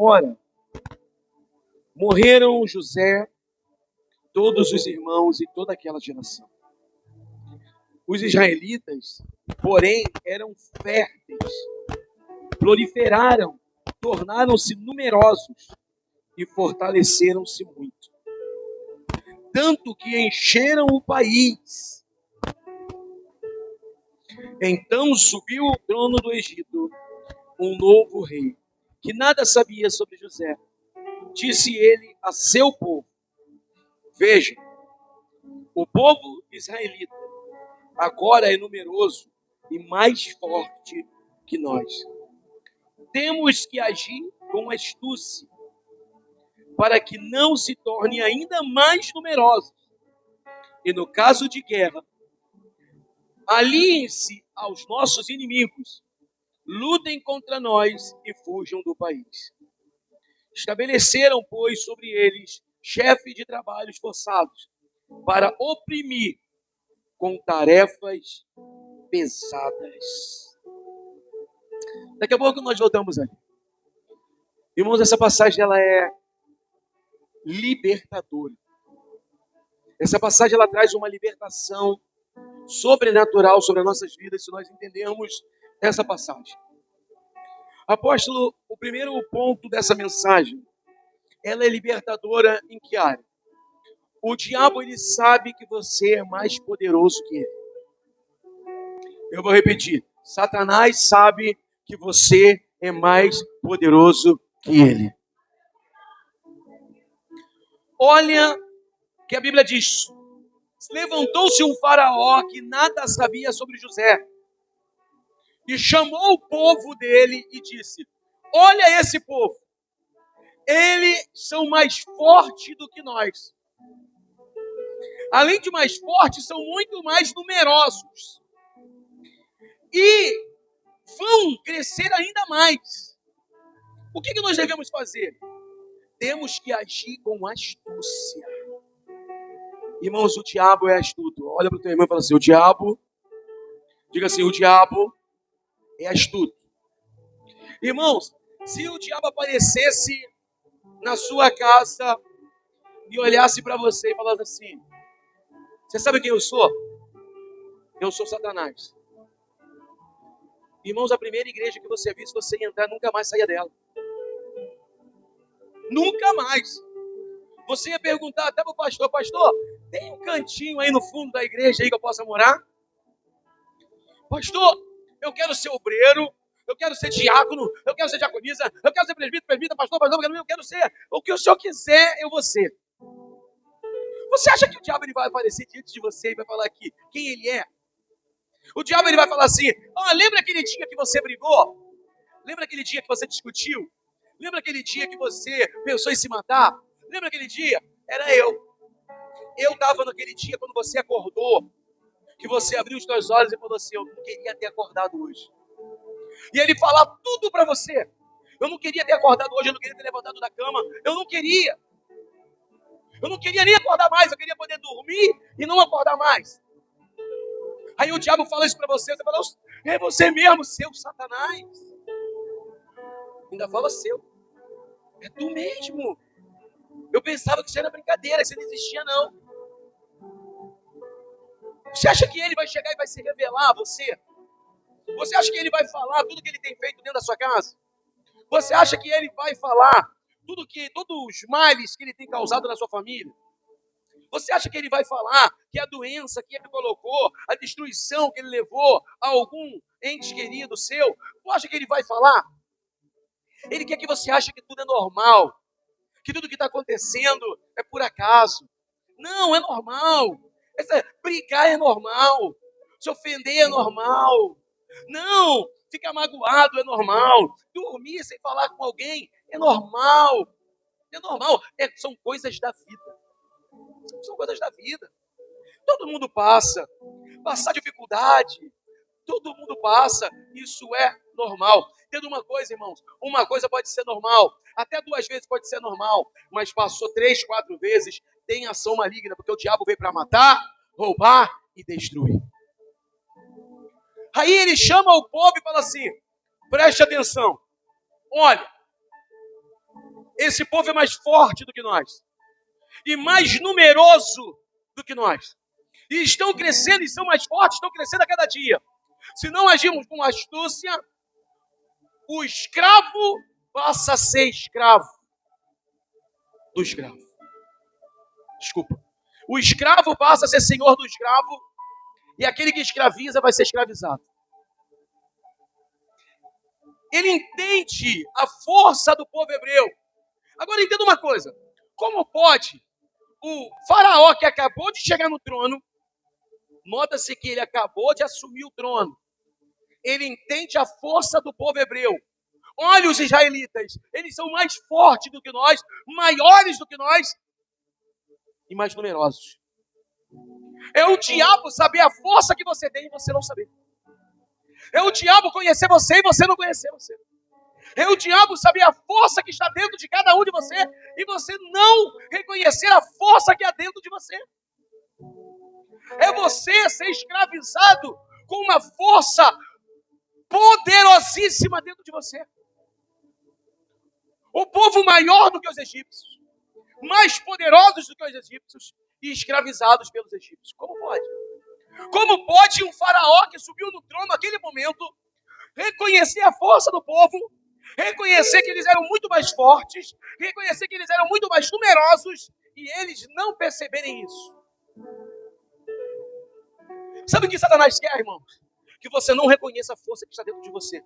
Ora, morreram José, todos os irmãos e toda aquela geração. Os israelitas, porém, eram férteis, proliferaram, tornaram-se numerosos e fortaleceram-se muito. Tanto que encheram o país. Então subiu ao trono do Egito um novo rei, que nada sabia sobre José. Disse ele a seu povo: veja, o povo israelita agora é numeroso e mais forte que nós. Temos que agir com astúcia, para que não se tornem ainda mais numerosos. E no caso de guerra, aliem-se aos nossos inimigos, lutem contra nós e fujam do país. Estabeleceram, pois, sobre eles chefes de trabalhos forçados, para oprimir com tarefas pesadas. Daqui a pouco nós voltamos ali. Irmãos, essa passagem ela é libertadora. Essa passagem ela traz uma libertação sobrenatural sobre as nossas vidas, se nós entendermos essa passagem. Apóstolo, o primeiro ponto dessa mensagem, ela é libertadora em que área? O diabo, ele sabe que você é mais poderoso que ele. Eu vou repetir. Satanás sabe que você é mais poderoso que ele. Olha que a Bíblia diz: levantou-se um faraó que nada sabia sobre José e chamou o povo dele e disse: olha esse povo, eles são mais fortes do que nós. Além de mais fortes, são muito mais numerosos e vão crescer ainda mais. O que nós devemos fazer? Temos que agir com astúcia. Irmãos, o diabo é astuto. Olha para o teu irmão e fala assim: o diabo, diga assim, o diabo é astuto. Irmãos, se o diabo aparecesse na sua casa e olhasse para você e falasse assim: você sabe quem eu sou? Eu sou Satanás. Irmãos, a primeira igreja que você viu, se você entrar, nunca mais saia dela. Nunca mais. Você ia perguntar até para o pastor: pastor, tem um cantinho aí no fundo da igreja aí que eu possa morar? Pastor, eu quero ser obreiro, eu quero ser diácono, eu quero ser diaconisa, eu quero ser presbítero, pastor, eu quero ser o que o senhor quiser, eu vou ser. Você acha que o diabo ele vai aparecer diante de você e vai falar aqui quem ele é? O diabo ele vai falar assim: lembra aquele dia que você brigou? Lembra aquele dia que você discutiu? Lembra aquele dia que você pensou em se matar? Lembra aquele dia? Era eu. Eu estava naquele dia quando você acordou, que você abriu os seus olhos e falou assim: eu não queria ter acordado hoje. E ele falar tudo para você. Eu não queria ter acordado hoje, eu não queria ter levantado da cama, eu não queria. Eu não queria nem acordar mais, eu queria poder dormir e não acordar mais. Aí o diabo fala isso para você fala: é você mesmo, seu Satanás. Ainda fala seu. É tu mesmo. Eu pensava que isso era brincadeira, que você não existia não. Você acha que ele vai chegar e vai se revelar a você? Você acha que ele vai falar tudo que ele tem feito dentro da sua casa? Você acha que ele vai falar todos os males que ele tem causado na sua família? Você acha que ele vai falar que a doença que ele colocou, a destruição que ele levou a algum ente querido seu, tu acha que ele vai falar? Ele quer que você ache que tudo é normal, que tudo que está acontecendo é por acaso. Não, é normal. Brigar é normal. Se ofender é normal. Não, ficar magoado é normal. Dormir sem falar com alguém é normal. É normal. São coisas da vida. São coisas da vida. Todo mundo passa. Passar dificuldade. Todo mundo passa. Isso é normal. Entenda uma coisa, irmãos. Uma coisa pode ser normal. Até 2 vezes pode ser normal. Mas passou 3, 4 vezes, tem ação maligna. Porque o diabo veio para matar, roubar e destruir. Aí ele chama o povo e fala assim: preste atenção. Olha, Esse povo é mais forte do que nós. E mais numeroso do que nós. E estão crescendo e são mais fortes, estão crescendo a cada dia. Se não agirmos com astúcia, o escravo passa a ser escravo do escravo. Desculpa. O escravo passa a ser senhor do escravo e aquele que escraviza vai ser escravizado. Ele entende a força do povo hebreu. Agora entenda uma coisa. Como pode o faraó que acabou de chegar no trono, nota-se que ele acabou de assumir o trono. Ele entende a força do povo hebreu. Olha os israelitas, eles são mais fortes do que nós, maiores do que nós e mais numerosos. É o diabo saber a força que você tem e você não saber. É o diabo conhecer você e você não conhecer você. É o diabo saber a força que está dentro de cada um de você e você não reconhecer a força que há dentro de você. É você ser escravizado com uma força poderosíssima dentro de você. O povo maior do que os egípcios, mais poderosos do que os egípcios e escravizados pelos egípcios. Como pode? Como pode um faraó que subiu no trono naquele momento reconhecer a força do povo, reconhecer que eles eram muito mais fortes, reconhecer que eles eram muito mais numerosos e eles não perceberem isso? Sabe o que Satanás quer, irmãos? Que você não reconheça a força que está dentro de você.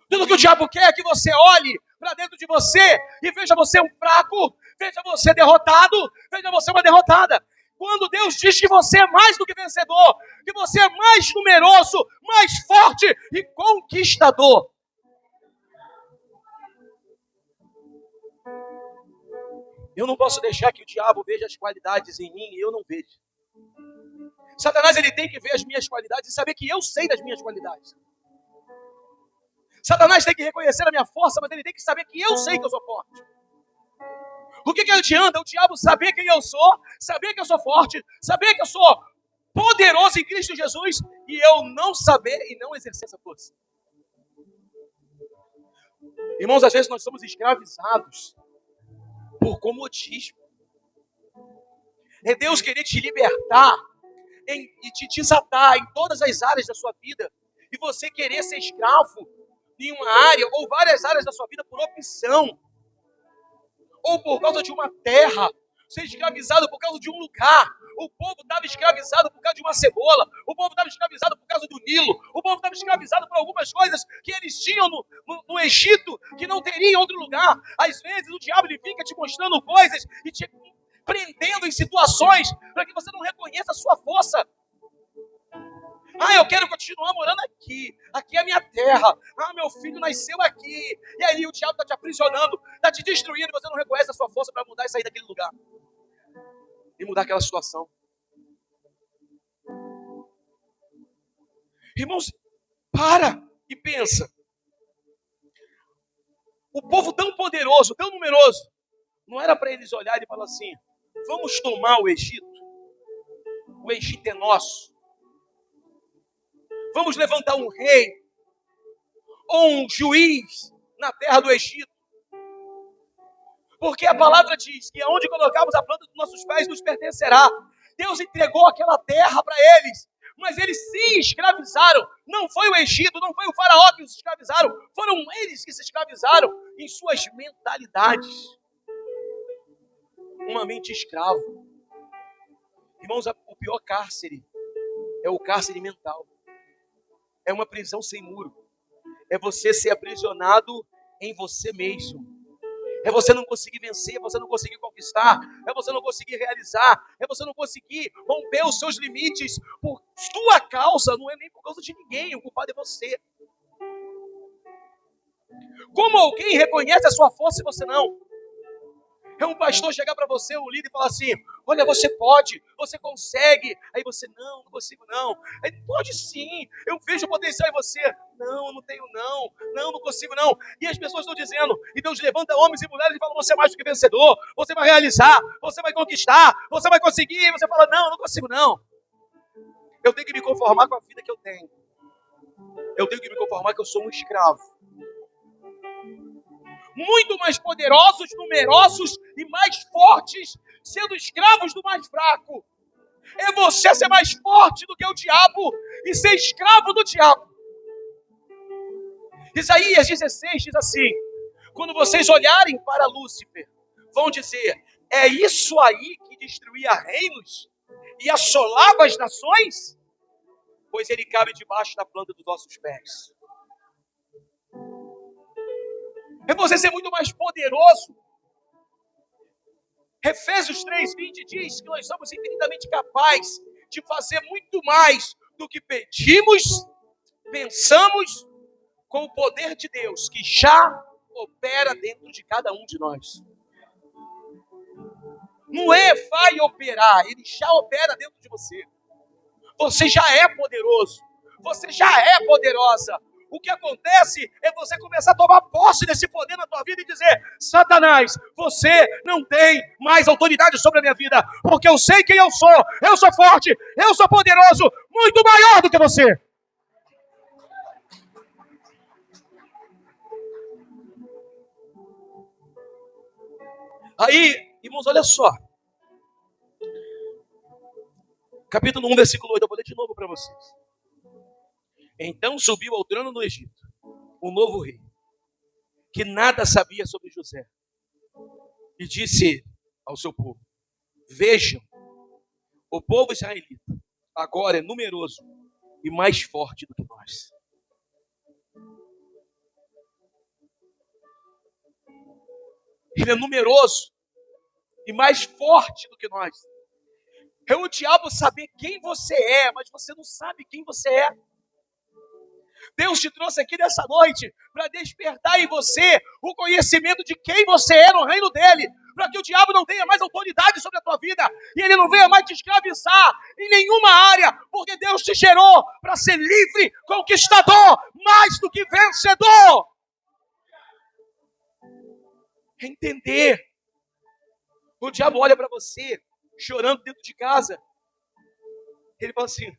Tudo que o diabo quer é que você olhe para dentro de você e veja você um fraco, veja você derrotado, veja você uma derrotada. Quando Deus diz que você é mais do que vencedor, que você é mais numeroso, mais forte e conquistador. Eu não posso deixar que o diabo veja as qualidades em mim e eu não vejo. Satanás, ele tem que ver as minhas qualidades e saber que eu sei das minhas qualidades. Satanás tem que reconhecer a minha força, mas ele tem que saber que eu sei que eu sou forte. O que adianta o diabo saber quem eu sou, saber que eu sou forte, saber que eu sou poderoso em Cristo Jesus e eu não saber e não exercer essa força? Irmãos, às vezes nós somos escravizados por comodismo. É Deus querer te libertar e te desatar em todas as áreas da sua vida e você querer ser escravo em uma área ou várias áreas da sua vida por opção ou por causa de uma terra, ser escravizado por causa de um lugar. O povo estava escravizado por causa de uma cebola, o povo estava escravizado por causa do Nilo, o povo estava escravizado por algumas coisas que eles tinham no Egito, que não teria em outro lugar. Às vezes o diabo ele fica te mostrando coisas e te prendendo em situações para que você não reconheça a sua força. Ah, eu quero continuar morando aqui. Aqui é a minha terra. Ah, meu filho nasceu aqui. E aí o diabo está te aprisionando, está te destruindo e você não reconhece a sua força para mudar e sair daquele lugar. E mudar aquela situação. Irmãos, para e pensa. O povo tão poderoso, tão numeroso, não era para eles olharem e falar assim, vamos tomar o Egito. O Egito é nosso. Vamos levantar um rei ou um juiz na terra do Egito. Porque a palavra diz que aonde colocarmos a planta dos nossos pés nos pertencerá. Deus entregou aquela terra para eles, mas eles se escravizaram. Não foi o Egito, não foi o faraó que os escravizaram, foram eles que se escravizaram em suas mentalidades. Uma mente escrava. Irmãos, o pior cárcere é o cárcere mental. É uma prisão sem muro. É você ser aprisionado em você mesmo. É você não conseguir vencer, é você não conseguir conquistar, é você não conseguir realizar, é você não conseguir romper os seus limites por sua causa, não é nem por causa de ninguém, o culpado é você. Como alguém reconhece a sua força e você não? É um pastor chegar para você, um líder, e falar assim, olha, você pode, você consegue. Aí você, não consigo não. Aí, pode sim, eu vejo o potencial em você. Não tenho não consigo não. E as pessoas estão dizendo, e Deus levanta homens e mulheres e fala, você é mais do que vencedor, você vai realizar, você vai conquistar, você vai conseguir. E você fala, não consigo não. Eu tenho que me conformar com a vida que eu tenho. Eu tenho que me conformar que eu sou um escravo. muito mais poderosos, numerosos e mais fortes, sendo escravos do mais fraco. É você ser mais forte do que o diabo e ser escravo do diabo. Isaías 16 diz assim: quando vocês olharem para Lúcifer, vão dizer, é isso aí que destruía reinos e assolava as nações? Pois ele cabe debaixo da planta dos nossos pés. É você ser muito mais poderoso. Efésios 3:20 diz que nós somos infinitamente capazes de fazer muito mais do que pedimos, pensamos, com o poder de Deus que já opera dentro de cada um de nós. Não é vai operar, ele já opera dentro de você. Você já é poderoso, você já é poderosa. O que acontece é você começar a tomar posse desse poder na tua vida e dizer: Satanás, você não tem mais autoridade sobre a minha vida, porque eu sei quem eu sou forte, eu sou poderoso, muito maior do que você. Aí, irmãos, olha só. Capítulo 1, versículo 8, eu vou ler de novo para vocês. Então subiu ao trono do Egito um novo rei, que nada sabia sobre José, e disse ao seu povo: vejam, o povo israelita agora é numeroso e mais forte do que nós. Ele é numeroso e mais forte do que nós. É o diabo saber quem você é, mas você não sabe quem você é. Deus te trouxe aqui nessa noite para despertar em você o conhecimento de quem você é no reino dele, para que o diabo não tenha mais autoridade sobre a tua vida e ele não venha mais te escravizar em nenhuma área, porque Deus te gerou para ser livre, conquistador, mais do que vencedor. Entender. O diabo olha para você chorando dentro de casa, ele fala assim: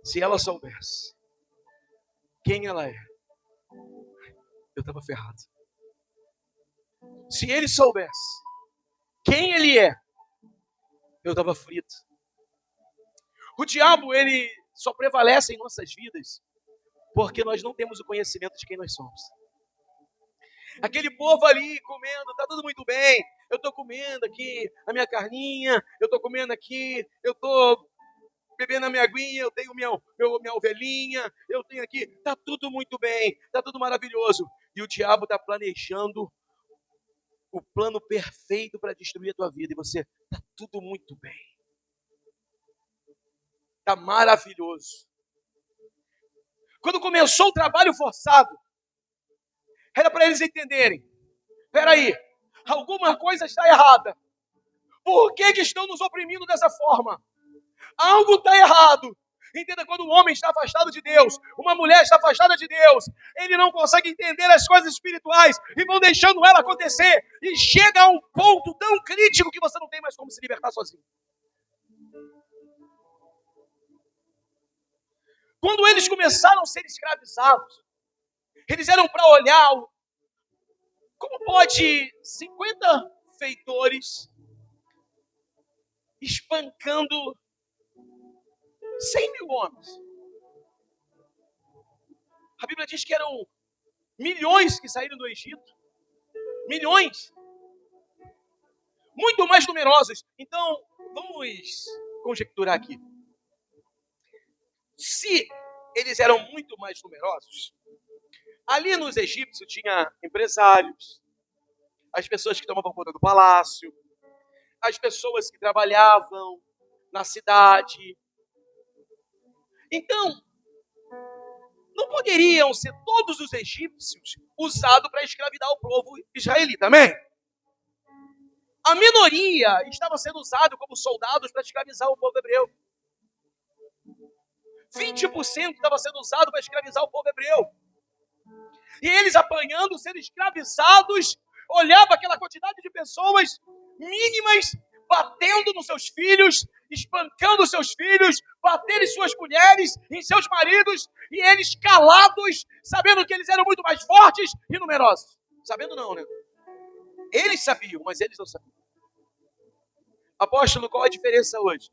se ela soubesse quem ela é, eu estava ferrado. Se ele soubesse quem ele é, eu estava frito. O diabo, ele só prevalece em nossas vidas porque nós não temos o conhecimento de quem nós somos. Aquele povo ali comendo, tá tudo muito bem. Eu estou comendo aqui a minha carninha, eu estou comendo aqui, eu estou bebendo a minha aguinha, eu tenho minha ovelhinha, eu tenho aqui, tá tudo muito bem, tá tudo maravilhoso. E o diabo está planejando o plano perfeito para destruir a tua vida. E você, tá tudo muito bem. Tá maravilhoso. Quando começou o trabalho forçado, era para eles entenderem: peraí, alguma coisa está errada. Por que estão nos oprimindo dessa forma? Algo está errado. Entenda, quando um homem está afastado de Deus, uma mulher está afastada de Deus, ele não consegue entender as coisas espirituais e vão deixando ela acontecer. E chega a um ponto tão crítico que você não tem mais como se libertar sozinho. Quando eles começaram a ser escravizados, eles eram para olhar como pode 50 feitores espancando 100 mil homens. A Bíblia diz que eram milhões que saíram do Egito. Milhões. Muito mais numerosos. Então, vamos conjecturar aqui. Se eles eram muito mais numerosos, ali nos egípcios tinha empresários, as pessoas que tomavam conta do palácio, as pessoas que trabalhavam na cidade. Então, não poderiam ser todos os egípcios usados para escravidar o povo israelita, amém? A minoria estava sendo usada como soldados para escravizar o povo hebreu. 20% estava sendo usado para escravizar o povo hebreu. E eles apanhando, sendo escravizados, olhava aquela quantidade de pessoas mínimas, batendo nos seus filhos, espancando seus filhos, batendo em suas mulheres, em seus maridos, e eles calados, sabendo que eles eram muito mais fortes e numerosos. Sabendo não, né? Eles sabiam, mas eles não sabiam. Apóstolo, qual a diferença hoje?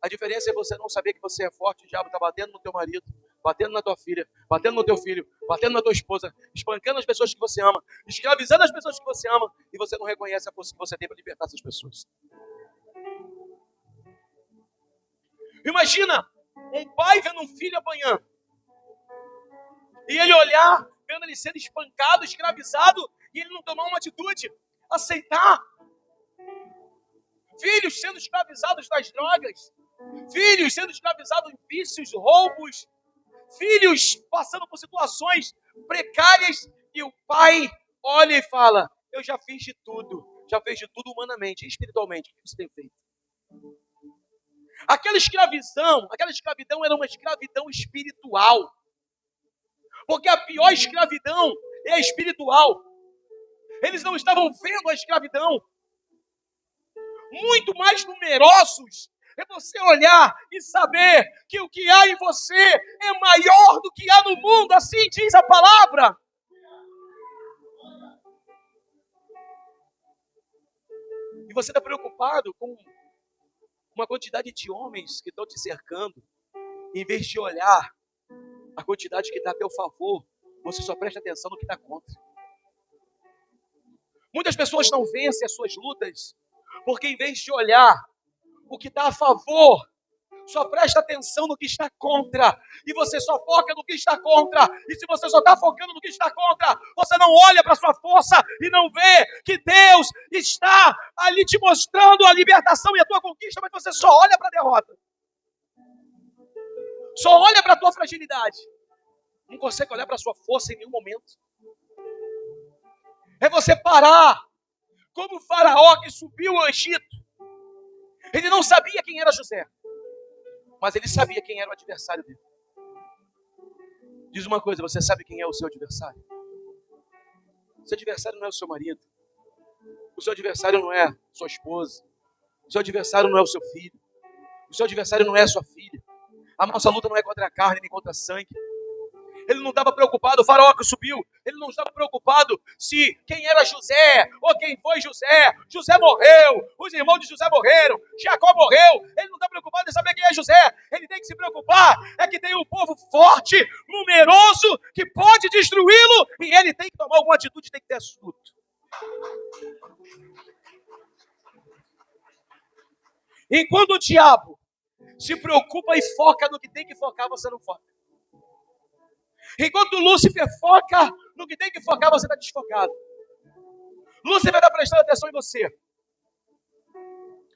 A diferença é você não saber que você é forte, o diabo está batendo no teu marido, batendo na tua filha, batendo no teu filho, batendo na tua esposa, espancando as pessoas que você ama, escravizando as pessoas que você ama, e você não reconhece a força que você tem para libertar essas pessoas. Imagina um pai vendo um filho apanhando, e ele olhar, vendo ele sendo espancado, escravizado, e ele não tomar uma atitude, aceitar. Filhos sendo escravizados nas drogas, filhos sendo escravizados em vícios, roubos, filhos passando por situações precárias, e o pai olha e fala: eu já fiz de tudo humanamente e espiritualmente. O que você tem feito? Aquela escravidão era uma escravidão espiritual, porque a pior escravidão é a espiritual. Eles não estavam vendo a escravidão. Muito mais numerosos é você olhar e saber que o que há em você é maior do que há no mundo, assim diz a palavra. E você está preocupado com uma quantidade de homens que estão te cercando, em vez de olhar a quantidade que está a teu favor, você só presta atenção no que está contra. Muitas pessoas não vencem as suas lutas, porque em vez de olhar o que está a favor, só presta atenção no que está contra, e você só foca no que está contra, e se você só está focando no que está contra, você não olha para a sua força e não vê que Deus está ali te mostrando a libertação e a tua conquista, mas você só olha para a derrota, só olha para a tua fragilidade, não consegue olhar para a sua força em nenhum momento. É você parar, como o faraó que subiu ao Egito, ele não sabia quem era José, mas ele sabia quem era o adversário dele. Diz uma coisa, você sabe quem é o seu adversário? O seu adversário não é o seu marido. O seu adversário não é sua esposa. O seu adversário não é o seu filho. O seu adversário não é a sua filha. A nossa luta não é contra a carne nem contra a sangue. Ele não estava preocupado, o faraó que subiu, ele não estava preocupado se quem era José ou quem foi José. José morreu, os irmãos de José morreram, Jacó morreu. Ele não está preocupado em saber quem é José. Ele tem que se preocupar é que tem um povo forte, numeroso, que pode destruí-lo, e ele tem que tomar alguma atitude, tem que ter astuto. Enquanto o diabo se preocupa e foca no que tem que focar, você não foca. Enquanto Lúcifer foca no que tem que focar, você está desfocado. Lúcifer está prestando atenção em você.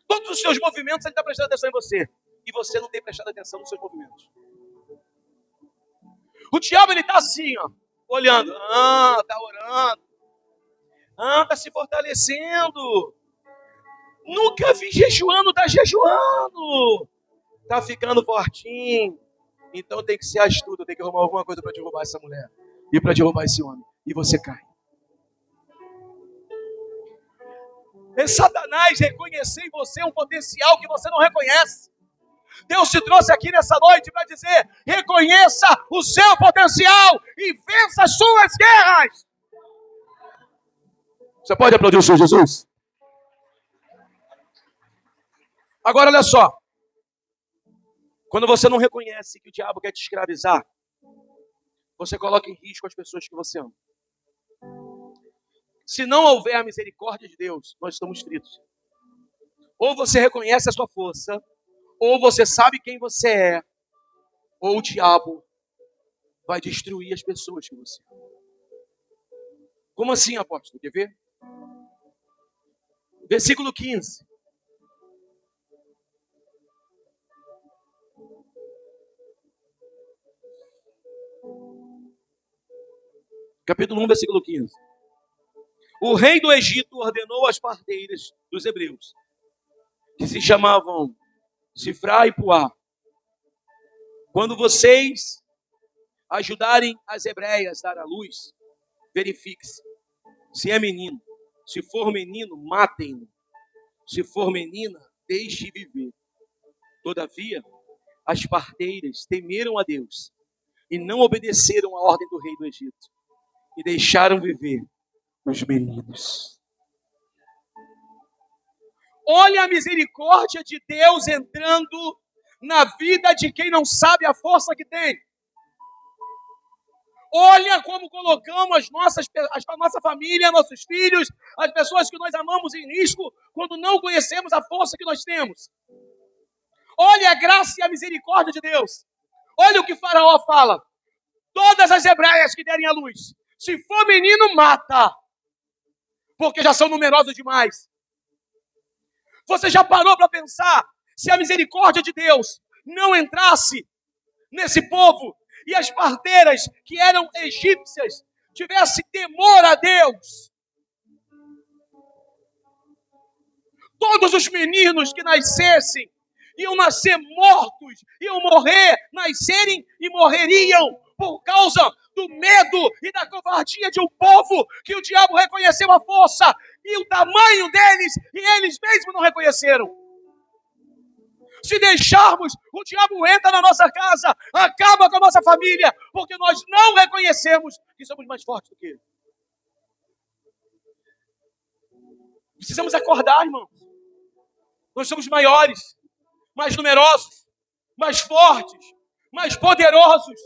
Todos os seus movimentos ele está prestando atenção em você. E você não tem prestado atenção nos seus movimentos. O diabo ele está assim, ó, olhando. Está orando. Está se fortalecendo. Nunca vi jejuando, está jejuando. Está ficando fortinho. Então tem que ser astuto, tem que arrumar alguma coisa para derrubar essa mulher. E para derrubar esse homem. E você cai. É Satanás reconhecer em você um potencial que você não reconhece. Deus te trouxe aqui nessa noite para dizer: reconheça o seu potencial e vença as suas guerras. Você pode aplaudir o Senhor Jesus? Agora olha só. Quando você não reconhece que o diabo quer te escravizar, você coloca em risco as pessoas que você ama. Se não houver a misericórdia de Deus, nós estamos fritos. Ou você reconhece a sua força, ou você sabe quem você é, ou o diabo vai destruir as pessoas que você ama. Como assim, apóstolo? Quer ver? Versículo 15. Capítulo 1, versículo 15. O rei do Egito ordenou às parteiras dos hebreus, que se chamavam Sifrá e Puá: quando vocês ajudarem as hebreias a dar à luz, verifique-se se é menino. Se for menino, matem-no. Se for menina, deixe viver. Todavia, as parteiras temeram a Deus e não obedeceram à ordem do rei do Egito e deixaram viver os meninos. Olha a misericórdia de Deus entrando na vida de quem não sabe a força que tem. Olha como colocamos a nossa família, nossos filhos, as pessoas que nós amamos em risco, quando não conhecemos a força que nós temos. Olha a graça e a misericórdia de Deus. Olha o que Faraó fala. Todas as hebreias que derem à luz, se for menino, mata, porque já são numerosos demais. Você já parou para pensar se a misericórdia de Deus não entrasse nesse povo e as parteiras que eram egípcias tivessem temor a Deus? Todos os meninos que nascessem iam nascer mortos, iam morrer, nascerem e morreriam por causa do medo e da covardia de um povo que o diabo reconheceu a força e o tamanho deles e eles mesmos não reconheceram. Se deixarmos, o diabo entra na nossa casa, acaba com a nossa família, porque nós não reconhecemos que somos mais fortes do que ele. Precisamos acordar, irmãos. Nós somos maiores, mais numerosos, mais fortes, mais poderosos.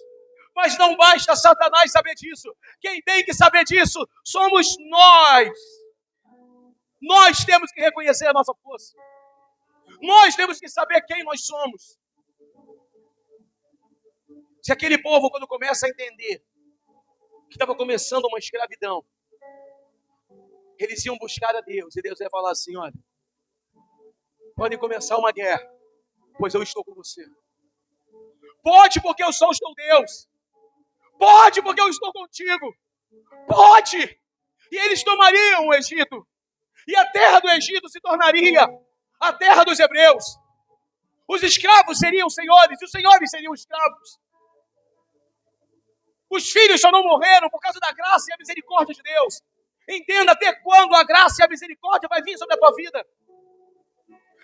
Mas não basta Satanás saber disso. Quem tem que saber disso somos nós. Nós temos que reconhecer a nossa força. Nós temos que saber quem nós somos. Se aquele povo, quando começa a entender que estava começando uma escravidão, eles iam buscar a Deus. E Deus ia falar assim, olha, podem começar uma guerra, pois eu estou com você. Pode, porque eu sou o teu Deus. Pode, porque eu estou contigo. Pode. E eles tomariam o Egito. E a terra do Egito se tornaria a terra dos hebreus. Os escravos seriam senhores, e os senhores seriam escravos. Os filhos só não morreram por causa da graça e a misericórdia de Deus. Entenda até quando a graça e a misericórdia vai vir sobre a tua vida.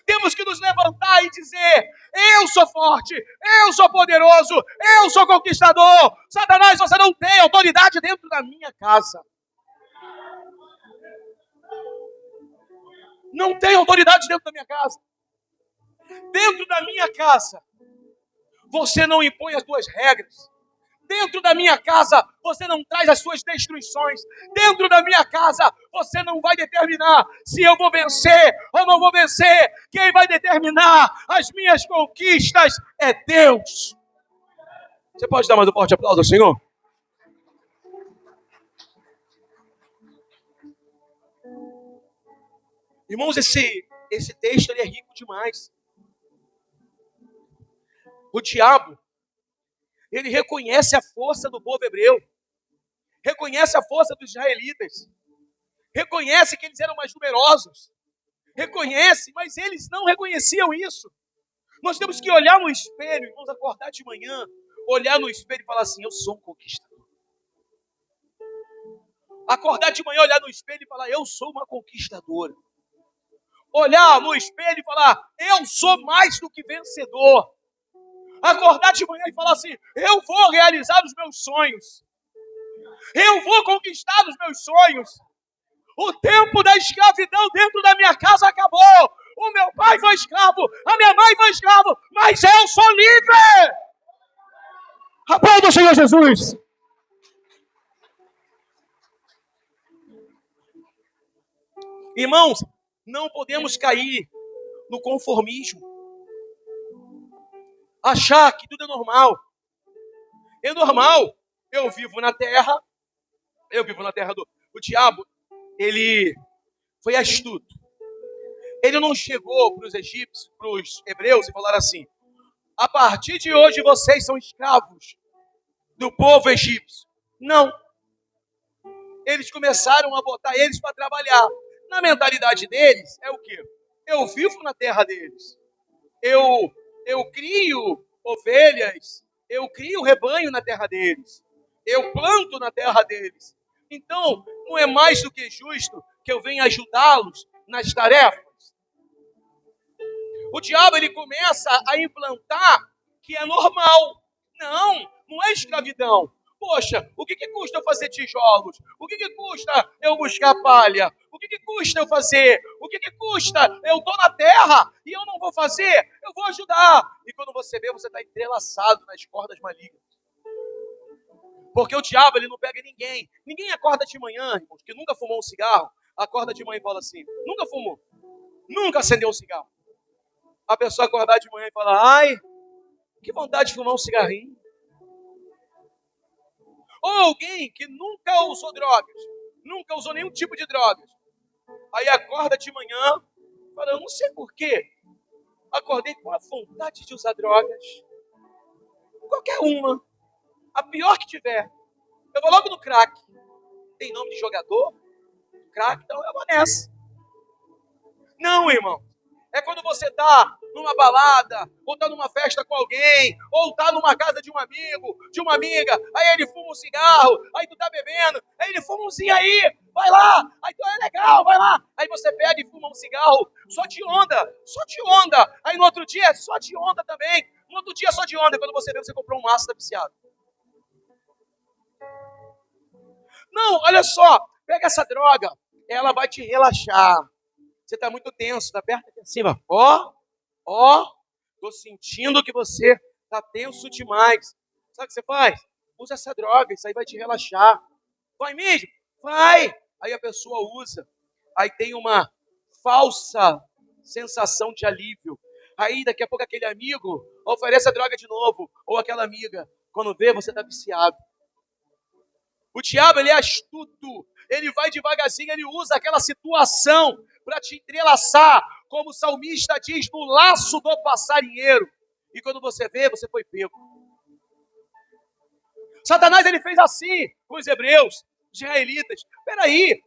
Temos que nos levantar e dizer, eu sou forte, eu sou poderoso, eu sou conquistador. Satanás, você não tem autoridade dentro da minha casa. Não tem autoridade dentro da minha casa. Dentro da minha casa, você não impõe as suas regras. Dentro da minha casa, você não traz as suas destruições. Dentro da minha casa, você não vai determinar se eu vou vencer ou não vou vencer. Quem vai determinar as minhas conquistas é Deus. Você pode dar mais um forte aplauso ao Senhor? Irmãos, esse texto ele é rico demais. O diabo, ele reconhece a força do povo hebreu. Reconhece a força dos israelitas. Reconhece que eles eram mais numerosos. Reconhece, mas eles não reconheciam isso. Nós temos que olhar no espelho, irmãos, acordar de manhã, olhar no espelho e falar assim, eu sou um conquistador. Acordar de manhã, olhar no espelho e falar, eu sou uma conquistadora. Olhar no espelho e falar, eu sou mais do que vencedor. Acordar de manhã e falar assim, eu vou realizar os meus sonhos. Eu vou conquistar os meus sonhos. O tempo da escravidão dentro da minha casa acabou. O meu pai foi escravo, a minha mãe foi escravo, mas eu sou livre. Aplauda o Senhor Jesus. Irmãos, não podemos cair no conformismo. Achar que tudo é normal. É normal. Eu vivo na terra do diabo. Ele foi astuto. Ele não chegou para os egípcios, para os hebreus e falaram assim, a partir de hoje vocês são escravos do povo egípcio. Não. Eles começaram a botar eles para trabalhar. Na mentalidade deles, é o quê? Eu vivo na terra deles. Eu crio ovelhas, eu crio rebanho na terra deles. Eu planto na terra deles. Então, não é mais do que justo que eu venha ajudá-los nas tarefas. O diabo, ele começa a implantar que é normal. Não é escravidão. Poxa, o que custa eu fazer tijolos? O que custa eu buscar palha? O que custa eu fazer? O que custa? Eu estou na terra e eu não vou fazer? Eu vou ajudar. E quando você vê, você está entrelaçado nas cordas malignas. Porque o diabo, ele não pega ninguém. Ninguém acorda de manhã, irmãos, que nunca fumou um cigarro, acorda de manhã e fala assim, nunca fumou, nunca acendeu um cigarro. A pessoa acordar de manhã e falar, ai, que vontade de fumar um cigarrinho. Ou alguém que nunca usou drogas, nunca usou nenhum tipo de drogas. Aí acorda de manhã, fala, eu não sei porquê, acordei com a vontade de usar drogas. Qualquer uma, a pior que tiver. Eu vou logo no crack. Tem nome de jogador? Crack, então eu vou nessa. Não, irmão. É quando você está numa balada, ou está numa festa com alguém, ou está numa casa de um amigo, de uma amiga, aí ele fuma um cigarro, aí tu tá bebendo, aí ele fuma umzinho aí, vai lá, aí tu é legal, vai lá. Aí você pega e fuma um cigarro, só de onda, só de onda. Aí no outro dia, só de onda também. No outro dia, só de onda. Quando você vê, você comprou um maço, tá viciado. Não, olha só, pega essa droga, ela vai te relaxar. Você está muito tenso, está perto aqui acima. Ó, tô sentindo que você está tenso demais. Sabe o que você faz? Usa essa droga, isso aí vai te relaxar. Vai mesmo? Vai! Aí a pessoa usa. Aí tem uma falsa sensação de alívio. Aí daqui a pouco aquele amigo oferece a droga de novo. Ou aquela amiga. Quando vê, você está viciado. O diabo, ele é astuto. Ele vai devagarzinho, ele usa aquela situação para te entrelaçar, como o salmista diz, no laço do passarinheiro. E quando você vê, você foi pego. Satanás, ele fez assim com os hebreus, os israelitas. Peraí,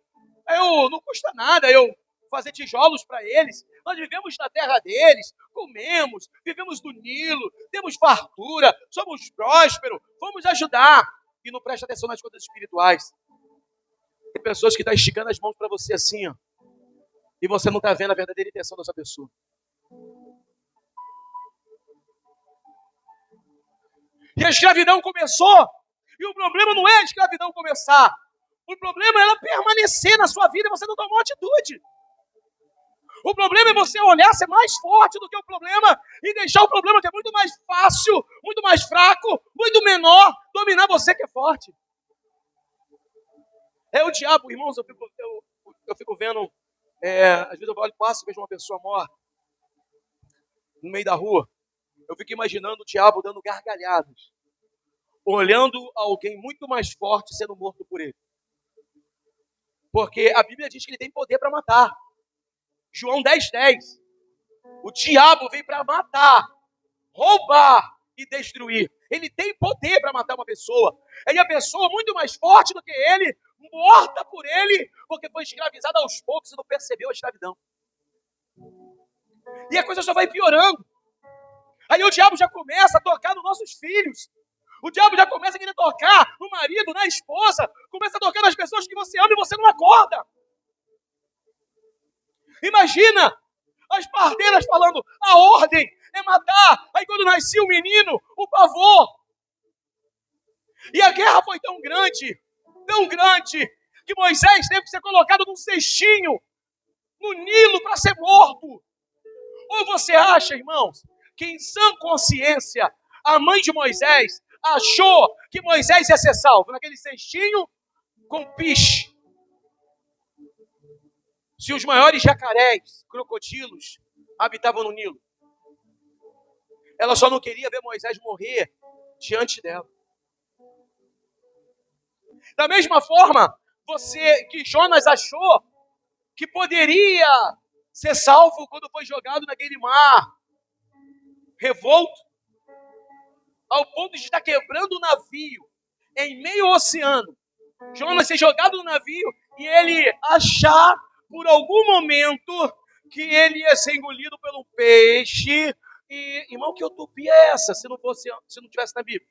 não custa nada eu fazer tijolos para eles. Nós vivemos na terra deles, comemos, vivemos do Nilo, temos fartura, somos prósperos, vamos ajudar. E não presta atenção nas coisas espirituais. Tem pessoas que estão esticando as mãos para você assim, ó, e você não está vendo a verdadeira intenção dessa pessoa. E a escravidão começou, e o problema não é a escravidão começar. O problema é ela permanecer na sua vida e você não tomar atitude. O problema é você olhar, ser mais forte do que o problema e deixar o problema que é muito mais fácil, muito mais fraco, muito menor, dominar você que é forte. É o diabo, irmãos, eu fico vendo, às vezes eu olho, passo e vejo uma pessoa morta no meio da rua. Eu fico imaginando o diabo dando gargalhadas, olhando alguém muito mais forte sendo morto por ele. Porque a Bíblia diz que ele tem poder para matar. João 10:10. O diabo veio para matar, roubar e destruir. Ele tem poder para matar uma pessoa. E a pessoa muito mais forte do que ele, morta por ele, porque foi escravizada aos poucos e não percebeu a escravidão. E a coisa só vai piorando. Aí o diabo já começa a tocar nos nossos filhos. O diabo já começa a querer tocar no marido, na esposa. Começa a tocar nas pessoas que você ama e você não acorda. Imagina as parteiras falando, a ordem é matar. Aí quando nascia o menino, o pavor. E a guerra foi tão grande, que Moisés teve que ser colocado num cestinho, no Nilo, para ser morto. Ou você acha, irmãos, que em sã consciência, a mãe de Moisés achou que Moisés ia ser salvo naquele cestinho com piche? Se os maiores jacarés, crocodilos, habitavam no Nilo, ela só não queria ver Moisés morrer diante dela. Da mesma forma, que Jonas achou que poderia ser salvo quando foi jogado naquele mar revolto, ao ponto de estar quebrando o navio em meio ao oceano. Jonas ser jogado no navio e ele achar por algum momento que ele ia ser engolido pelo peixe. E, irmão, que utopia é essa se não tivesse na Bíblia?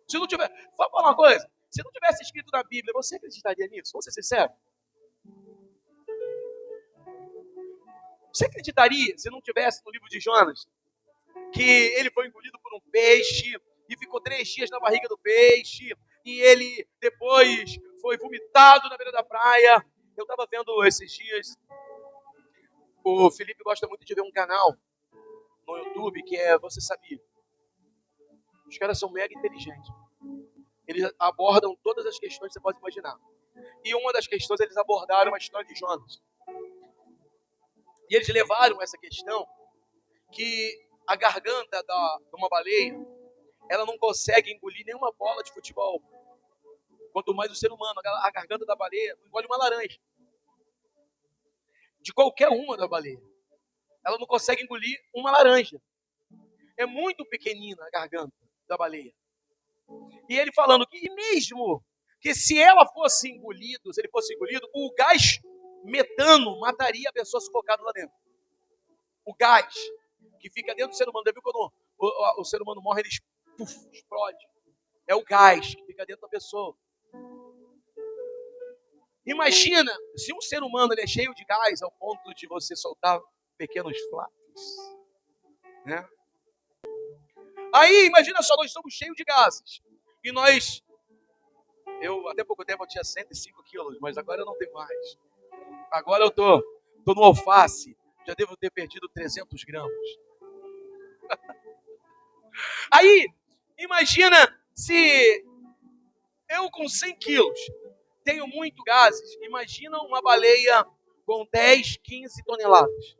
Se não tivesse, vou falar uma coisa, se não tivesse escrito na Bíblia, você acreditaria nisso? Vamos ser sinceros. Você acreditaria, se não tivesse no livro de Jonas, que ele foi engolido por um peixe, e ficou 3 dias na barriga do peixe, e ele depois foi vomitado na beira da praia. Eu estava vendo esses dias, o Felipe gosta muito de ver um canal no YouTube que é Você Sabia. Os caras são mega inteligentes. Eles abordam todas as questões que você pode imaginar. E uma das questões, eles abordaram a história de Jonas. E eles levaram essa questão que a garganta de uma baleia, ela não consegue engolir nenhuma bola de futebol. Quanto mais o ser humano, a garganta da baleia não engole uma laranja. De qualquer uma da baleia. Ela não consegue engolir uma laranja. É muito pequenina a garganta da baleia. E ele falando que mesmo que se ela fosse engolido, se ele fosse engolido, o gás metano mataria a pessoa sufocada lá dentro. O gás que fica dentro do ser humano, viu quando o ser humano morre, ele explode. É o gás que fica dentro da pessoa. Imagina se um ser humano ele é cheio de gás ao ponto de você soltar pequenos flatos, né? Aí, imagina só, nós somos cheios de gases. E eu até pouco tempo eu tinha 105 quilos, mas agora eu não tenho mais. Agora eu tô no alface, já devo ter perdido 300 gramas. Aí, imagina se eu com 100 quilos tenho muito gases. Imagina uma baleia com 10, 15 toneladas.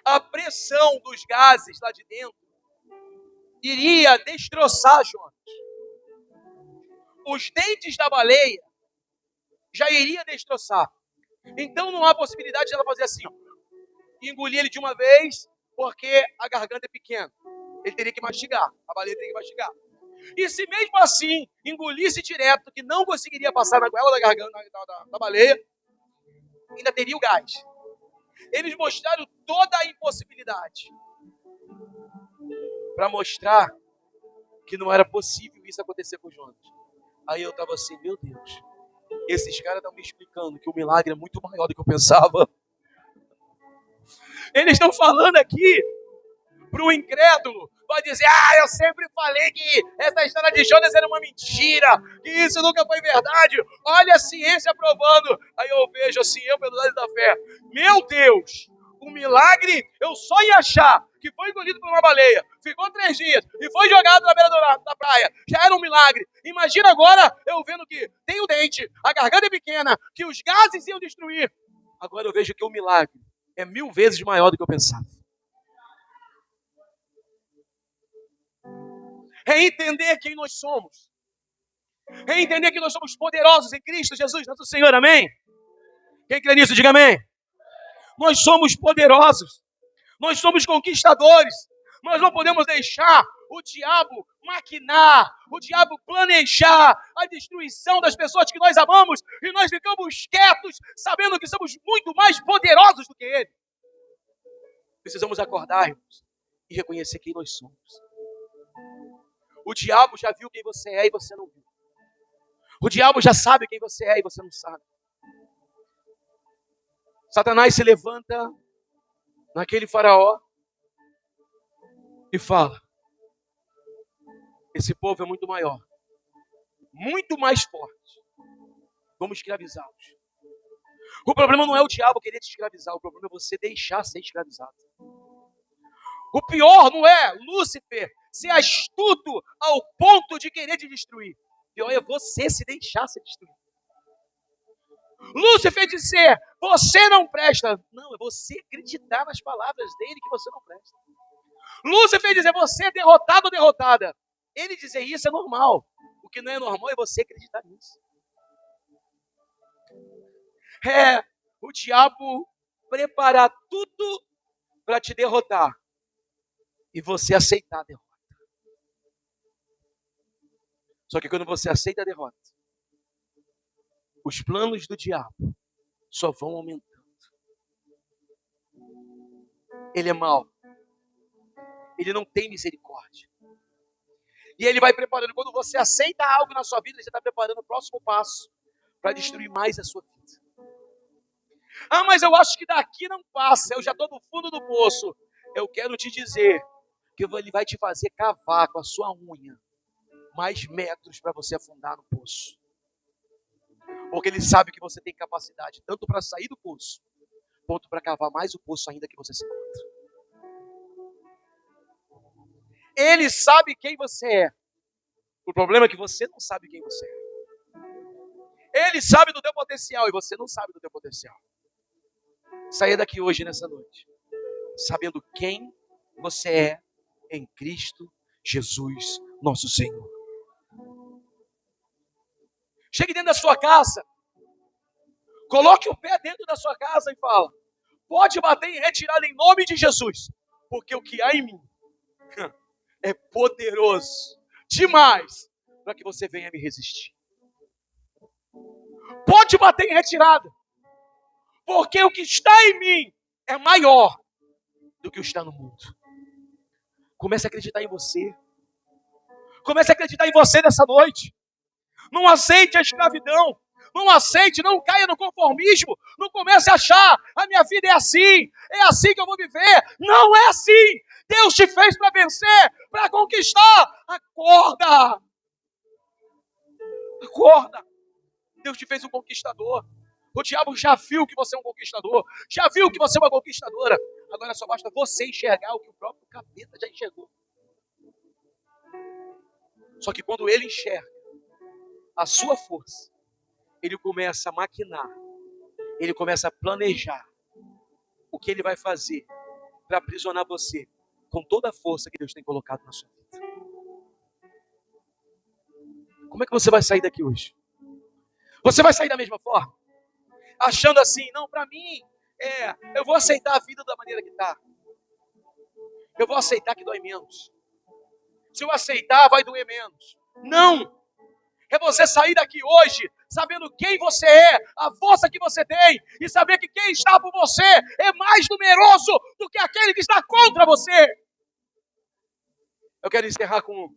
A pressão dos gases lá de dentro iria destroçar Jonas. Os dentes da baleia já iria destroçar. Então não há possibilidade de ela fazer assim, ó, engolir ele de uma vez, porque a garganta é pequena. Ele teria que mastigar, a baleia teria que mastigar. E se mesmo assim engolisse direto, que não conseguiria passar na goela da garganta da baleia, ainda teria o gás. Eles mostraram toda a impossibilidade para mostrar que não era possível isso acontecer com Jonas. Aí eu estava assim, meu Deus, esses caras estão me explicando que o milagre é muito maior do que eu pensava. Eles estão falando aqui para o incrédulo, vai dizer, eu sempre falei que essa história de Jonas era uma mentira, que isso nunca foi verdade, olha a ciência provando. Aí eu vejo assim, eu pelo lado da fé, meu Deus, o milagre eu só ia achar que foi engolido por uma baleia, ficou 3 dias e foi jogado na beira da praia, já era um milagre. Imagina agora eu vendo que tem o dente, a garganta é pequena, que os gases iam destruir. Agora eu vejo que o milagre é 1000 vezes maior do que eu pensava. É entender quem nós somos. É entender que nós somos poderosos em Cristo Jesus, nosso Senhor, amém? Quem crê nisso, diga amém. Nós somos poderosos. Nós somos conquistadores. Nós não podemos deixar o diabo maquinar, o diabo planejar a destruição das pessoas que nós amamos e nós ficamos quietos, sabendo que somos muito mais poderosos do que ele. Precisamos acordar, irmãos, e reconhecer quem nós somos. O diabo já viu quem você é e você não viu. O diabo já sabe quem você é e você não sabe. Satanás se levanta naquele faraó e fala, esse povo é muito maior, muito mais forte. Vamos escravizá-los. O problema não é o diabo querer te escravizar, o problema é você deixar ser escravizado. O pior não é Lúcifer ser astuto ao ponto de querer te destruir. O pior é você se deixar ser destruído. Lúcifer dizer, você não presta. Não, é você acreditar nas palavras dele que você não presta. Lúcifer dizer, você é derrotado ou derrotada. Ele dizer isso é normal. O que não é normal é você acreditar nisso. É o diabo preparar tudo para te derrotar. E você aceitar a derrota. Só que quando você aceita a derrota, os planos do diabo só vão aumentando. Ele é mau. Ele não tem misericórdia. E ele vai preparando. Quando você aceita algo na sua vida, ele já está preparando o próximo passo para destruir mais a sua vida. Mas eu acho que daqui não passa. Eu já estou no fundo do poço. Eu quero te dizer que ele vai te fazer cavar com a sua unha mais metros para você afundar no poço. Porque ele sabe que você tem capacidade tanto para sair do poço, quanto para cavar mais o poço ainda que você se encontra. Ele sabe quem você é. O problema é que você não sabe quem você é. Ele sabe do teu potencial e você não sabe do teu potencial. Saia daqui hoje, nessa noite, sabendo quem você é em Cristo Jesus, nosso Senhor. Chegue dentro da sua casa, coloque o pé dentro da sua casa e fala: pode bater em retirada em nome de Jesus, porque o que há em mim é poderoso demais para que você venha me resistir. Pode bater em retirada, porque o que está em mim é maior do que o que está no mundo. Comece a acreditar em você. Comece a acreditar em você nessa noite. Não aceite a escravidão. Não aceite, não caia no conformismo. Não comece a achar, a minha vida é assim que eu vou viver. Não é assim. Deus te fez para vencer, para conquistar. Acorda. Acorda. Deus te fez um conquistador. O diabo já viu que você é um conquistador. Já viu que você é uma conquistadora. Agora só basta você enxergar o que o próprio capeta já enxergou. Só que quando ele enxerga a sua força, ele começa a maquinar, ele começa a planejar o que ele vai fazer para aprisionar você com toda a força que Deus tem colocado na sua vida. Como é que você vai sair daqui hoje? Você vai sair da mesma forma? Achando assim, não, para mim, eu vou aceitar a vida da maneira que está. Eu vou aceitar que dói menos. Se eu aceitar, vai doer menos. Não! É você sair daqui hoje sabendo quem você é, a força que você tem, e saber que quem está por você é mais numeroso do que aquele que está contra você. Eu quero encerrar com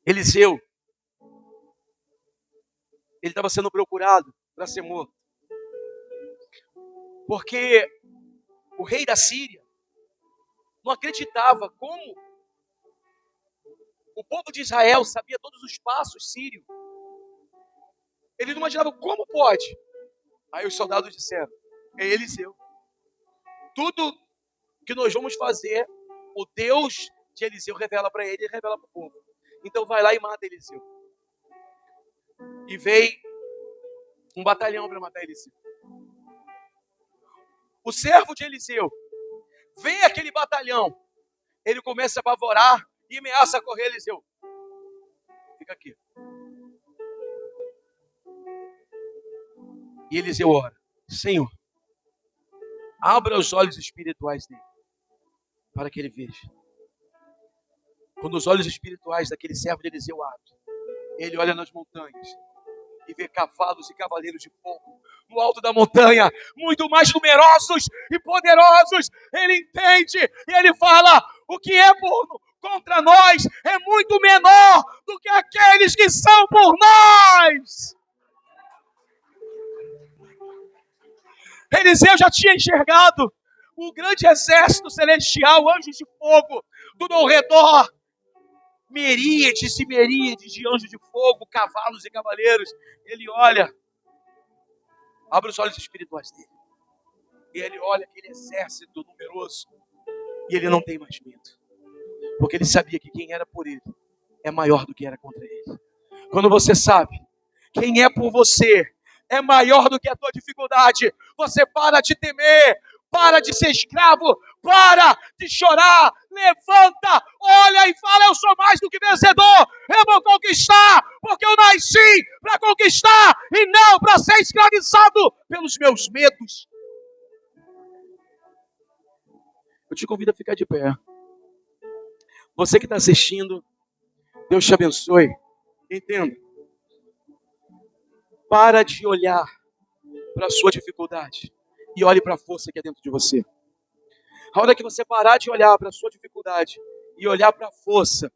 Eliseu. Ele estava sendo procurado para ser morto. Porque o rei da Síria não acreditava como o povo de Israel sabia todos os passos sírios. Ele não imaginava como pode. Aí os soldados disseram: é Eliseu. Tudo que nós vamos fazer, o Deus de Eliseu revela para ele e revela para o povo. Então vai lá e mata Eliseu. E veio um batalhão para matar Eliseu. O servo de Eliseu vê aquele batalhão. Ele começa a apavorar e ameaça correr Eliseu. Fica aqui. E Eliseu ora: Senhor, abra os olhos espirituais dele, para que ele veja. Quando os olhos espirituais daquele servo de Eliseu abrem, ele olha nas montanhas e vê cavalos e cavaleiros de fogo no alto da montanha, muito mais numerosos e poderosos. Ele entende e ele fala: o que é contra nós é muito menor do que aqueles que são por nós. Eliseu já tinha enxergado um grande exército celestial, anjos de fogo, tudo ao redor. Miríades e miríades de anjos de fogo, cavalos e cavaleiros. Ele olha, abre os olhos espirituais dele. E ele olha aquele exército numeroso. E ele não tem mais medo. Porque ele sabia que quem era por ele é maior do que era contra ele. Quando você sabe quem é por você é maior do que a tua dificuldade, você para de temer, para de ser escravo, para de chorar, levanta, olha e fala: eu sou mais do que vencedor, eu vou conquistar, porque eu nasci para conquistar e não para ser escravizado pelos meus medos. Eu te convido a ficar de pé. Você que está assistindo, Deus te abençoe. Entenda. Para de olhar para a sua dificuldade e olhe para a força que é dentro de você. A hora que você parar de olhar para a sua dificuldade e olhar para a força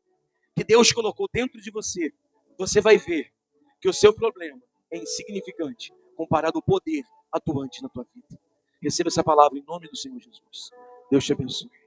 que Deus colocou dentro de você, você vai ver que o seu problema é insignificante comparado ao poder atuante na tua vida. Receba essa palavra em nome do Senhor Jesus. Deus te abençoe.